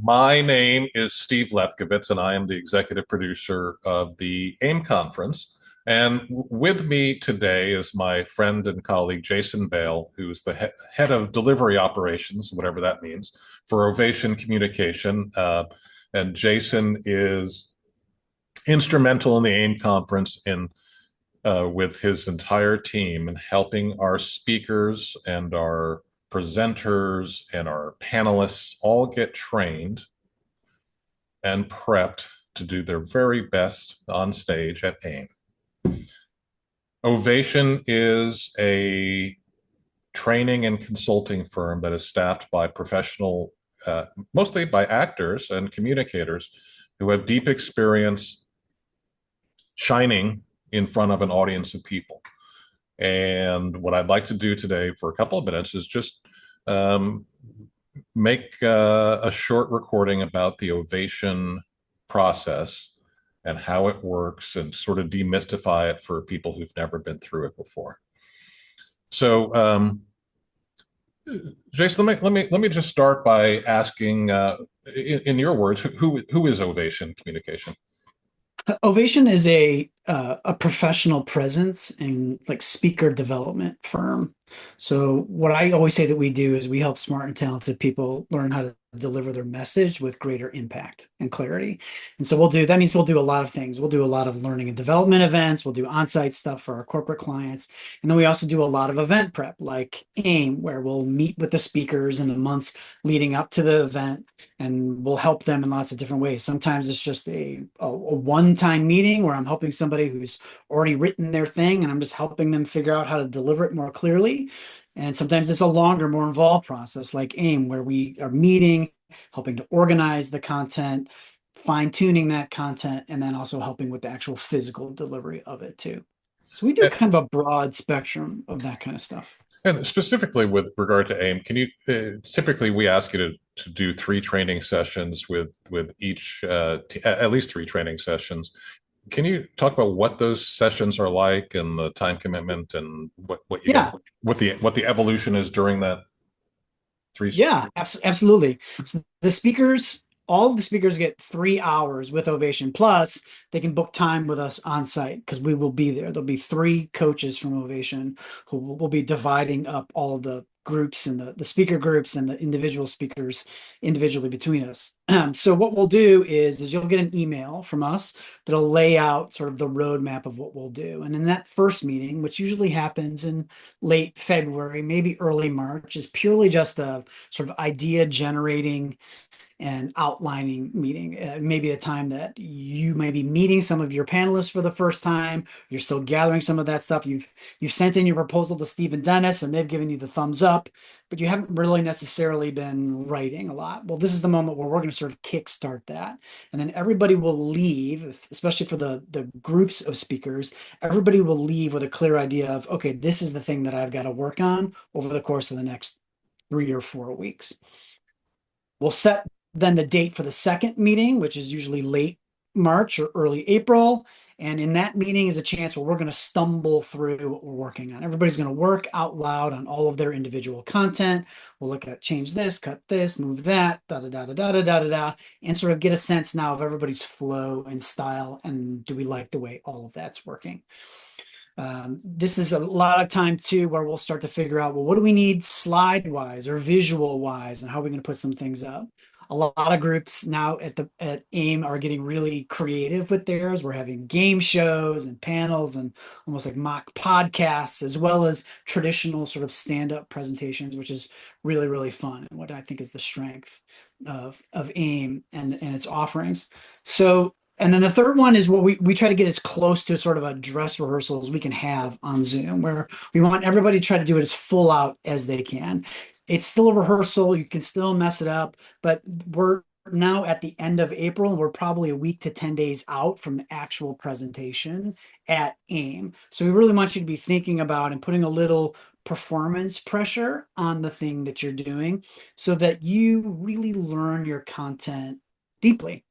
My name is Steve Lefkowitz, and I am the executive producer of the AIM conference. And with me today is my friend and colleague, Jason Bale, who is the head of delivery operations, whatever that means, for Ovation Communication. And Jason is instrumental in the AIM conference in with his entire team in helping our speakers and our presenters and our panelists all get trained and prepped to do their very best on stage at AIM. Ovation is a training and consulting firm that is staffed by professional, mostly by actors and communicators who have deep experience shining in front of an audience of people. And what I'd like to do today for a couple of minutes is just um, make a short recording about the Ovation process and how it works and sort of demystify it for people who've never been through it before. So, Jason, let me just start by asking, in your words, who is Ovation Communication? Ovation is a professional presence and like speaker development firm. So what I always say that we do is we help smart and talented people learn how to deliver their message with greater impact and clarity. And so that means we'll do a lot of things. We'll do a lot of learning and development events. We'll do on-site stuff for our corporate clients. And then we also do a lot of event prep like AIM, where we'll meet with the speakers in the months leading up to the event and we'll help them in lots of different ways. Sometimes it's just a one-time meeting where I'm helping somebody who's already written their thing and I'm just helping them figure out how to deliver it more clearly. And sometimes it's a longer, more involved process like AIM, where we are meeting, helping to organize the content, fine-tuning that content, and then also helping with the actual physical delivery of it too. So we do And, kind of a broad spectrum of that kind of stuff. and specifically with regard to AIM, can you typically we ask you to do three training sessions with each at least three training sessions. Can you talk about what those sessions are like and the time commitment and what you get, Yeah, what the evolution is during that three? yeah, absolutely. So all of the speakers get 3 hours with Ovation. Plus, they can book time with us on site because we will be there. There'll be three coaches from Ovation who will be dividing up all of the groups and the speaker groups and the individual speakers individually between us. So what we'll do is you'll get an email from us that'll lay out sort of the roadmap of what we'll do. And in that first meeting, which usually happens in late February, maybe early March, is purely just a sort of idea generating and outlining meeting. Maybe a time that you may be meeting some of your panelists for the first time. You're still gathering some of that stuff. You've sent in your proposal to Steve and Dennis, and they've given you the thumbs up, but you haven't really necessarily been writing a lot. Well, this is the moment where we're going to sort of kickstart that, and then everybody will leave, especially for the groups of speakers. Everybody will leave with a clear idea of, okay, this is the thing that I've got to work on over the course of the next 3 or 4 weeks. We'll set then the date for the second meeting, which is usually late March or early April. And in that meeting is a chance where we're going to stumble through what we're working on. Everybody's going to work out loud on all of their individual content. We'll look at change this, cut this, move that, da da da da da da da da da, and sort of get a sense now of everybody's flow and style. And do we like the way all of that's working? This is a lot of time too where we'll start to figure out, well, what do we need slide wise or visual wise, and how are we going to put some things up? A lot of groups now at AIM are getting really creative with theirs. We're having game shows and panels and almost like mock podcasts, as well as traditional sort of stand-up presentations, which is really, really fun and what I think is the strength of AIM and its offerings. So and then the third one is what we try to get as close to sort of a dress rehearsal as we can have on Zoom, where we want everybody to try to do it as full out as they can. It's still a rehearsal. You can still mess it up, but we're now at the end of April, and we're probably a week to 10 days out from the actual presentation at AIM. So we really want you to be thinking about and putting a little performance pressure on the thing that you're doing so that you really learn your content deeply.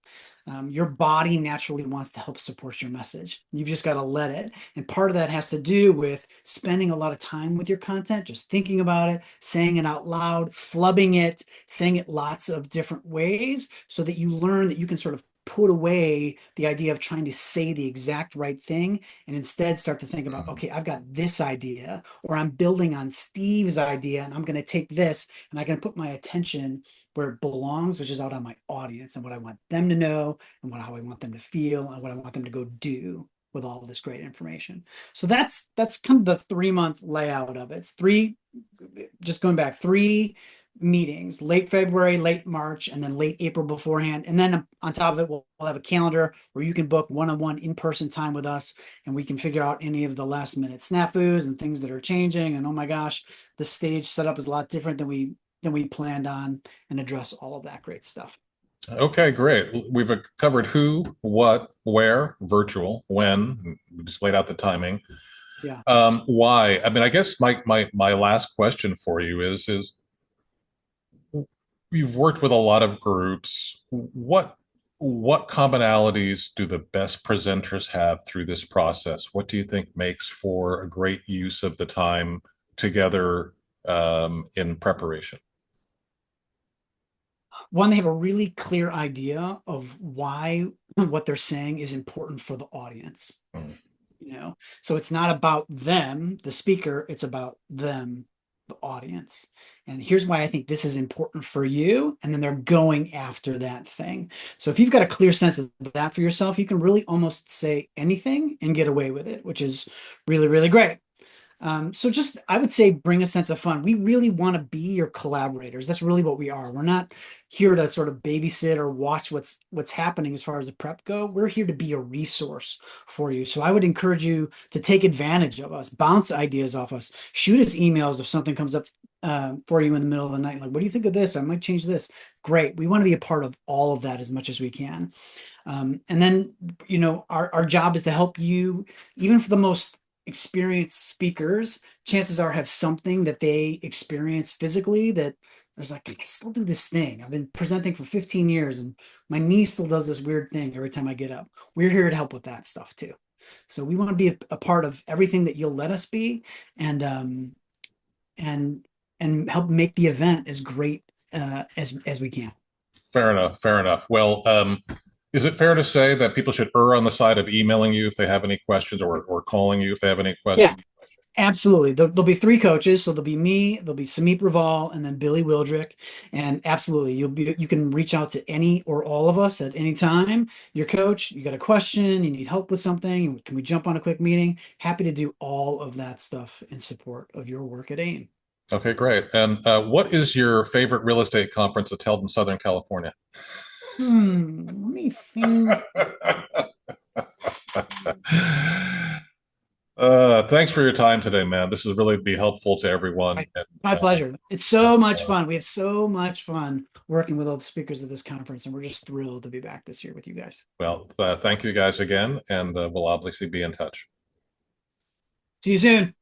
Your body naturally wants to help support your message. You've just got to let it. And part of that has to do with spending a lot of time with your content, just thinking about it, saying it out loud, flubbing it, saying it lots of different ways so that you learn that you can sort of put away the idea of trying to say the exact right thing and instead start to think about, Mhm. okay, I've got this idea, or I'm building on Steve's idea, and I'm going to take this and I can put my attention where it belongs, which is out on my audience and what I want them to know and how I want them to feel and what I want them to go do with all of this great information. So that's kind of the 3 month layout of it. It's three, just going back, three meetings, late February, late March, and then late April beforehand. And then on top of it, we'll have a calendar where you can book one-on-one in-person time with us, and we can figure out any of the last minute snafus and things that are changing. And oh my gosh, the stage setup is a lot different than we planned on, and address all of that great stuff. Okay, great. We've covered who, what, where, virtual, when. We just laid out the timing. Yeah. Why? I mean, I guess my last question for you is you've worked with a lot of groups. What commonalities do the best presenters have through this process? What do you think makes for a great use of the time together in preparation? One, they have a really clear idea of why what they're saying is important for the audience. Mm. So it's not about them, the speaker, it's about them, the audience. And here's why I think this is important for you. And then they're going after that thing. So if you've got a clear sense of that for yourself, you can really almost say anything and get away with it, which is really, really great. So just, I would say, bring a sense of fun. We really want to be your collaborators. That's really what we are. We're not here to sort of babysit or watch what's happening as far as the prep go. We're here to be a resource for you. So I would encourage you to take advantage of us, bounce ideas off us, shoot us emails if something comes up for you in the middle of the night. Like, what do you think of this? I might change this. Great. We want to be a part of all of that as much as we can. And then, our job is to help you, even for the most experienced speakers, chances are have something that they experience physically that there's like, I still do this thing. I've been presenting for 15 years and my knee still does this weird thing every time I get up. We're here to help with that stuff too. So we want to be a part of everything that you'll let us be, and and and help make the event as great as we can. Fair enough. Fair enough. Well, is it fair to say that people should err on the side of emailing you if they have any questions, or calling you if they have any Yeah, questions? absolutely. There'll be three coaches. So there'll be me, there'll be Samit Raval, and then Billy Wildrick. And absolutely, you can reach out to any or all of us at any time. Your coach, you got a question, you need help with something, can we jump on a quick meeting? Happy to do all of that stuff in support of your work at AIM. Okay, great. And what is your favorite real estate conference that's held in Southern California? Let me think. Thanks for your time today, man. This will really be helpful to everyone. And, My pleasure. It's so much fun. We have so much fun working with all the speakers at this conference, and we're just thrilled to be back this year with you guys. well, thank you guys again, and we'll obviously be in touch. See you soon.